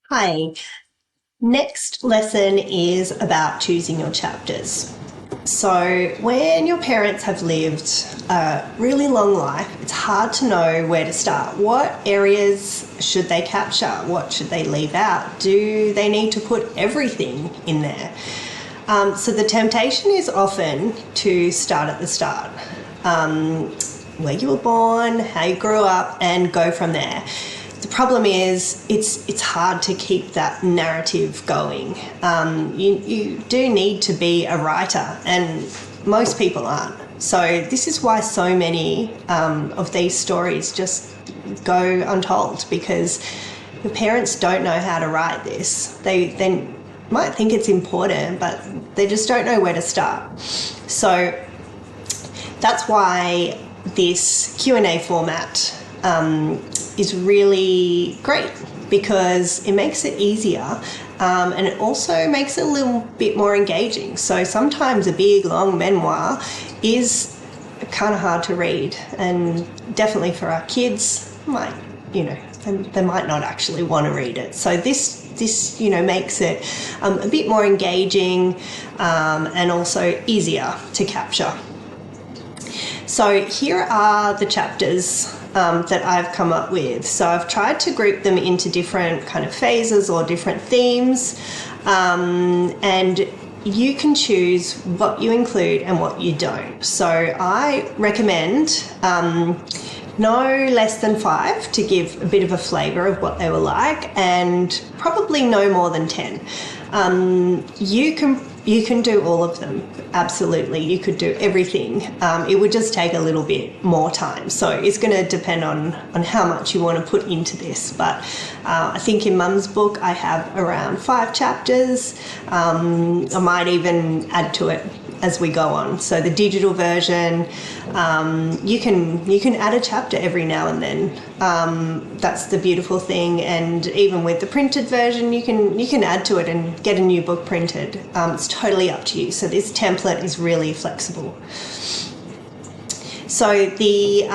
Hi. Next lesson is about choosing your chapters. So, when your parents have lived a really long life, it's hard to know where to start. What areas should they capture? What should they leave out? Do they need to put everything in there? So, the temptation is often to start at the start. Where you were born, how you grew up, and go from there. The problem is it's hard to keep that narrative going. You do need to be a writer, and most people aren't. So this is why so many of these stories just go untold, because your parents don't know how to write this. They might think it's important, but they just don't know where to start. So that's why this Q&A format is really great, because it makes it easier, and it also makes it a little bit more engaging. So sometimes a big long memoir is kind of hard to read, and definitely for our kids, they might not actually want to read it. So this makes it a bit more engaging, and also easier to capture. So here are the chapters that I've come up with. So I've tried to group them into different kind of phases or different themes, and you can choose what you include and what you don't. So I recommend no less than 5 to give a bit of a flavour of what they were like, and probably no more than 10. You can do all of them, absolutely. You could do everything. It would just take a little bit more time. So it's going to depend on how much you want to put into this. But I think in Mum's book I have around 5 chapters. I might even add to it as we go on. So the digital version, you can add a chapter every now and then. That's the beautiful thing. And even with the printed version, you can add to it and get a new book printed. It's totally up to you. So this template is really flexible. So the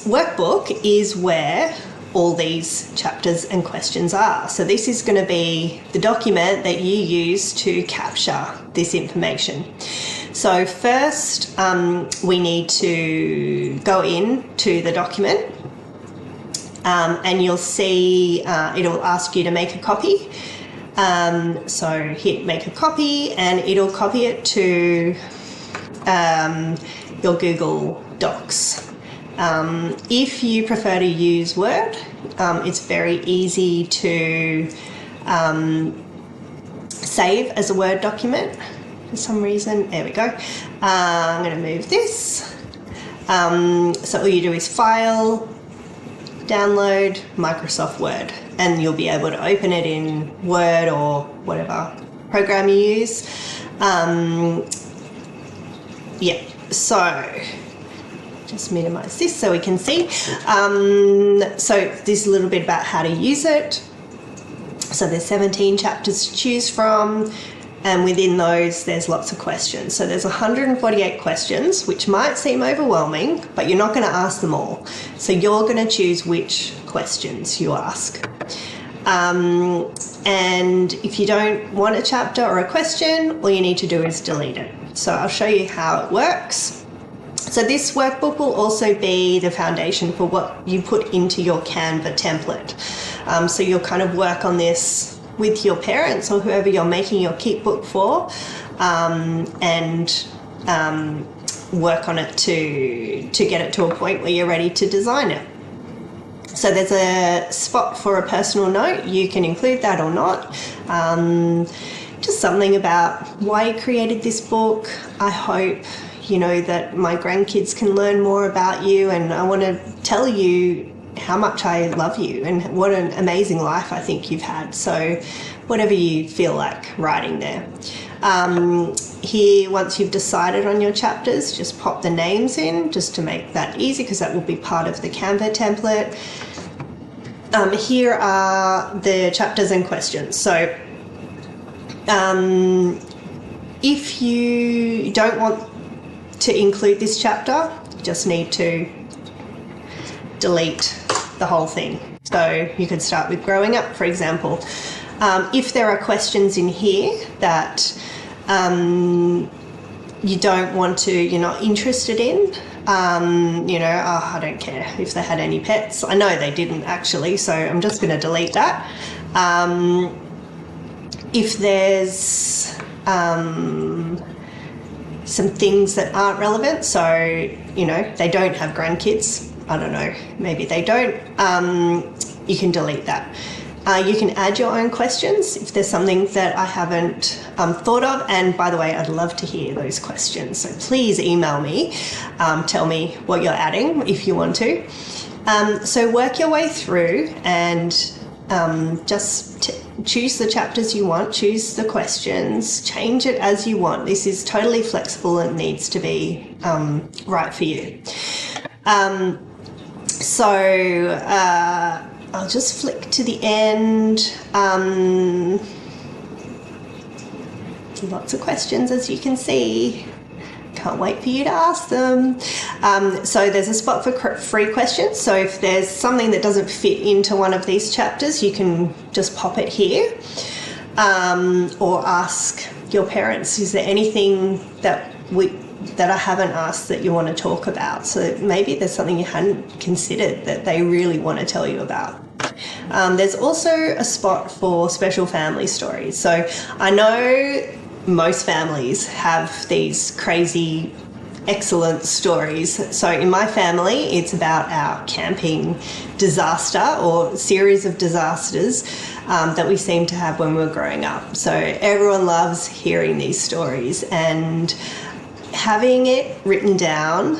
workbook is where all these chapters and questions are. So this is going to be the document that you use to capture this information. So first, we need to go into the document, and you'll see it'll ask you to make a copy. So hit make a copy, and it'll copy it to your Google Docs. If you prefer to use Word, it's very easy to save as a Word document. For some reason, there we go. I'm going to move this. So all you do is File, Download, Microsoft Word, and you'll be able to open it in Word or whatever program you use. So just minimize this so we can see. So this is a little bit about how to use it. So there's 17 chapters to choose from, and within those there's lots of questions. So there's 148 questions, which might seem overwhelming, but you're not going to ask them all. So you're going to choose which questions you ask. And if you don't want a chapter or a question, all you need to do is delete it. So I'll show you how it works. So this workbook will also be the foundation for what you put into your Canva template. So you'll kind of work on this with your parents or whoever you're making your keep book for, and work on it to get it to a point where you're ready to design it. So there's a spot for a personal note. You can include that or not. Just something about why you created this book. I hope that my grandkids can learn more about you, and I want to tell you how much I love you and what an amazing life I think you've had. So whatever you feel like writing there. Here, once you've decided on your chapters, just pop the names in just to make that easy, because that will be part of the Canva template. Here are the chapters and questions. So if you don't want to include this chapter, you just need to delete the whole thing. So you could start with growing up, for example. If there are questions in here that you don't want to, you're not interested in, I don't care if they had any pets. I know they didn't actually, so I'm just going to delete that. If there's some things that aren't relevant, so, they don't have grandkids, I don't know, maybe they don't, you can delete that. You can add your own questions if there's something that I haven't thought of. And by the way, I'd love to hear those questions. So please email me, tell me what you're adding if you want to. So work your way through and just choose the chapters you want, choose the questions, change it as you want. This is totally flexible and needs to be right for you. I'll just flick to the end. Lots of questions, as you can see. Can't wait for you to ask them. So there's a spot for free questions. So if there's something that doesn't fit into one of these chapters, you can just pop it here. Or ask your parents, is there anything that I haven't asked that you want to talk about? So maybe there's something you hadn't considered that they really want to tell you about. There's also a spot for special family stories. So I know most families have these crazy, excellent stories. So in my family, it's about our camping disaster or series of disasters that we seem to have when we were growing up. So everyone loves hearing these stories, and having it written down,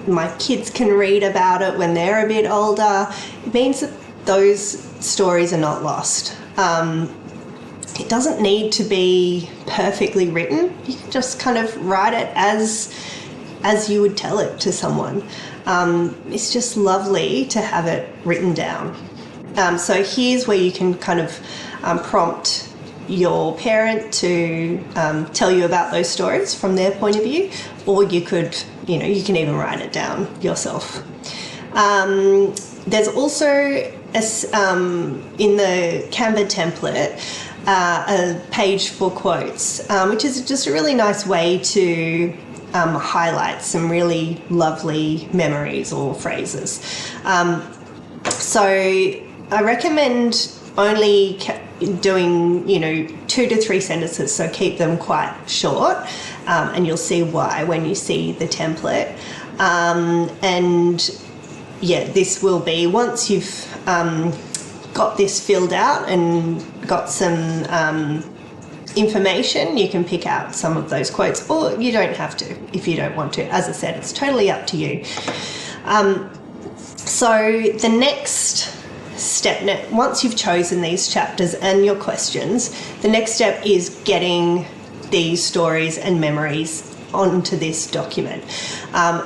my kids can read about it when they're a bit older. It means that those stories are not lost. It doesn't need to be perfectly written. You can just kind of write it as you would tell it to someone. It's just lovely to have it written down. So here's where you can kind of prompt your parent to tell you about those stories from their point of view, or you could, you can even write it down yourself. There's also in the Canva template a page for quotes, which is just a really nice way to highlight some really lovely memories or phrases. So I recommend only doing 2 to 3 sentences, so keep them quite short, and you'll see why when you see the template. This will be, once you've got this filled out and got some information, you can pick out some of those quotes, or you don't have to if you don't want to. As I said, it's totally up to you. So the next step, once you've chosen these chapters and your questions, the next step is getting these stories and memories onto this document.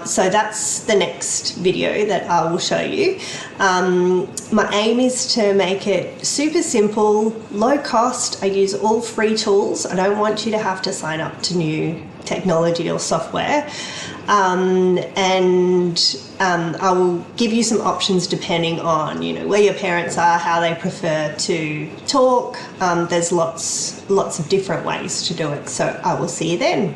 So that's the next video that I will show you. My aim is to make it super simple, low cost. I use all free tools. I don't want you to have to sign up to new technology or software. I will give you some options depending on, where your parents are, how they prefer to talk. There's lots of different ways to do it. So I will see you then.